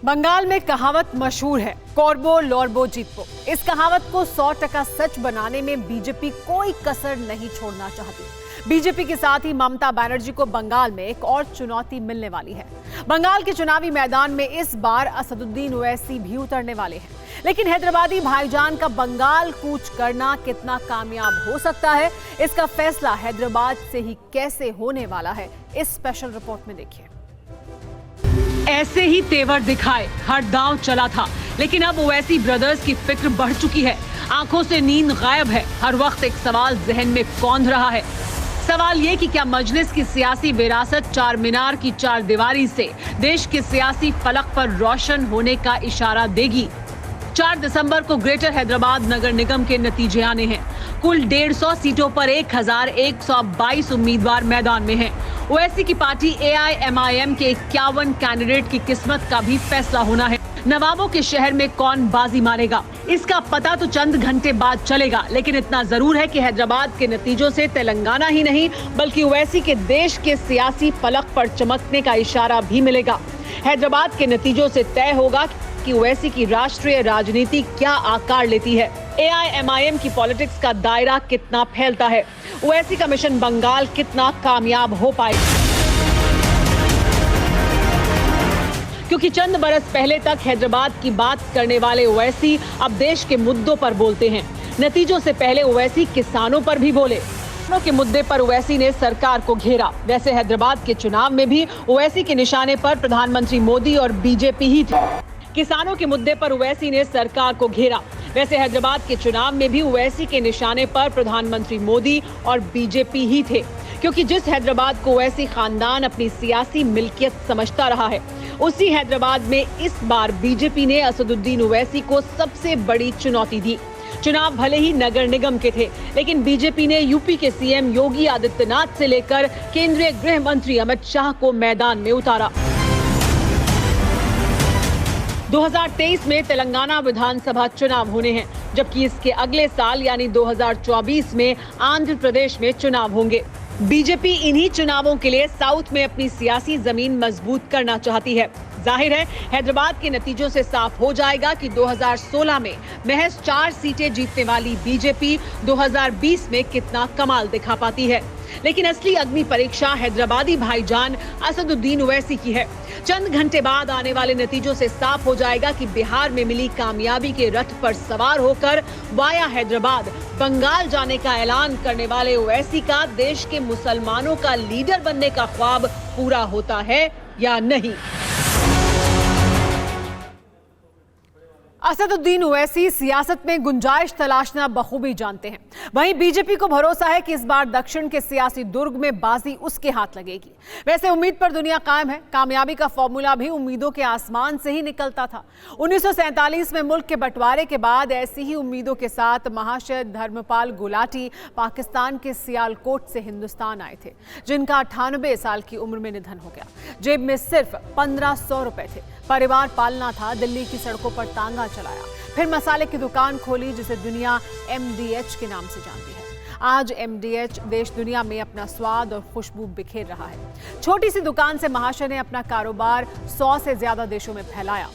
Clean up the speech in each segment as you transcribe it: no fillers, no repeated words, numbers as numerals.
बंगाल में कहावत मशहूर है, कॉर्बो लॉर्बो जीतबो। इस कहावत को 100% सच बनाने में बीजेपी कोई कसर नहीं छोड़ना चाहती। बीजेपी के साथ ही ममता बनर्जी को बंगाल में एक और चुनौती मिलने वाली है। बंगाल के चुनावी मैदान में इस बार असदुद्दीन ओवैसी भी उतरने वाले हैं, लेकिन हैदराबादी भाईजान का बंगाल कूच करना कितना कामयाब हो सकता है, इसका फैसला हैदराबाद से ही कैसे होने वाला है, इस स्पेशल रिपोर्ट में देखिए। ऐसे ही तेवर दिखाए हर दांव चला था, लेकिन अब ओवैसी ब्रदर्स की फिक्र बढ़ चुकी है। आंखों से नींद गायब है। हर वक्त एक सवाल जहन में कौंध रहा है। सवाल ये कि क्या मजलिस की सियासी विरासत चार मीनार की चार दीवारी से देश के सियासी फलक पर रोशन होने का इशारा देगी। 4 दिसंबर को ग्रेटर हैदराबाद नगर निगम के नतीजे आने हैं। कुल 150 सीटों पर 1122 उम्मीदवार मैदान में हैं। ओवैसी की पार्टी AIMIM के 51 कैंडिडेट की किस्मत का भी फैसला होना है। नवाबों के शहर में कौन बाजी मारेगा, इसका पता तो चंद घंटे बाद चलेगा, लेकिन इतना जरूर है कि हैदराबाद के नतीजों से तेलंगाना ही नहीं बल्कि ओवैसी के देश के सियासी फलक पर चमकने का इशारा भी मिलेगा। हैदराबाद के नतीजों से तय होगा कि ओवैसी की राष्ट्रीय राजनीति क्या आकार लेती है, AIMIM की पॉलिटिक्स का दायरा कितना फैलता है, ओवैसी का मिशन बंगाल कितना कामयाब हो पाएगा। क्योंकि चंद बरस पहले तक हैदराबाद की बात करने वाले ओवैसी अब देश के मुद्दों पर बोलते हैं। नतीजों से पहले ओवैसी किसानों पर भी बोले। किसानों के मुद्दे पर ओवैसी ने सरकार को घेरा। वैसे हैदराबाद के चुनाव में भी ओवैसी के निशाने पर प्रधानमंत्री मोदी और बीजेपी ही थे। किसानों के मुद्दे पर ओवैसी ने सरकार को घेरा। वैसे हैदराबाद के चुनाव में भी ओवैसी के निशाने पर प्रधानमंत्री मोदी और बीजेपी ही थे, क्योंकि जिस हैदराबाद को ओवैसी खानदान अपनी सियासी मिल्कियत समझता रहा है, उसी हैदराबाद में इस बार बीजेपी ने असदुद्दीन ओवैसी को सबसे बड़ी चुनौती दी। चुनाव भले ही नगर निगम के थे, लेकिन बीजेपी ने यूपी के सीएम योगी आदित्यनाथ से लेकर केंद्रीय गृह मंत्री अमित शाह को मैदान में उतारा। 2023 में तेलंगाना विधानसभा चुनाव होने हैं, जबकि इसके अगले साल यानी 2024 में आंध्र प्रदेश में चुनाव होंगे। बीजेपी इन्हीं चुनावों के लिए साउथ में अपनी सियासी जमीन मजबूत करना चाहती है। जाहिर है हैदराबाद के नतीजों से साफ हो जाएगा कि 2016 में महज 4 सीटें जीतने वाली बीजेपी 2020 में कितना कमाल दिखा पाती है। लेकिन असली अग्नि परीक्षा हैदराबादी भाईजान असदुद्दीन ओवैसी की है। चंद घंटे बाद आने वाले नतीजों से साफ हो जाएगा कि बिहार में मिली कामयाबी के रथ पर सवार होकर वाया हैदराबाद बंगाल जाने का ऐलान करने वाले ओवैसी का देश के मुसलमानों का लीडर बनने का ख्वाब पूरा होता है या नहीं। असदुद्दीन ओवैसी सियासत में गुंजाइश तलाशना बखूबी जानते हैं। वहीं बीजेपी को भरोसा है कि इस बार दक्षिण के सियासी दुर्ग में बाजी उसके हाथ लगेगी। वैसे उम्मीद पर दुनिया कायम है। कामयाबी का फॉर्मूला भी उम्मीदों के आसमान से ही निकलता था। 1947 में मुल्क के बंटवारे के बाद ऐसी ही उम्मीदों के साथ महाशय धर्मपाल गुलाटी पाकिस्तान के सियालकोट से हिंदुस्तान आए थे, जिनका 98 साल की उम्र में निधन हो गया। जेब में सिर्फ 1500 रुपए थे। परिवार पालना था। दिल्ली की सड़कों पर तांगा चलाया, फिर मसाले की दुकान खोली जिसे दुनिया MDH के नाम से जानती है। आज MDH देश दुनिया में अपना स्वाद और खुशबू बिखेर रहा है। छोटी सी दुकान से महाशय ने अपना कारोबार 100 से ज्यादा देशों में फैलाया।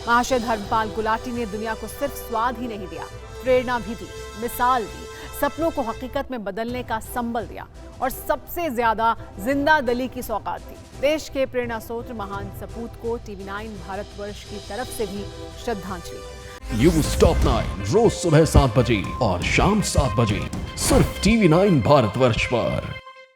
महाशय धर्मपाल गुलाटी ने दुनिया को सिर्फ स्वाद ही नहीं दिया, प्रेरणा भी दी, मिसाल दी, सपनों को हकीकत में बदलने का संबल दिया और सबसे ज्यादा जिंदा दिली की सौगात दी। देश के प्रेरणा स्रोत महान सपूत को TV9 भारतवर्ष की तरफ से भी श्रद्धांजलि। न्यूज़ टॉप 9 रोज सुबह 7 बजे और शाम 7 बजे सिर्फ TV9 भारतवर्ष पर।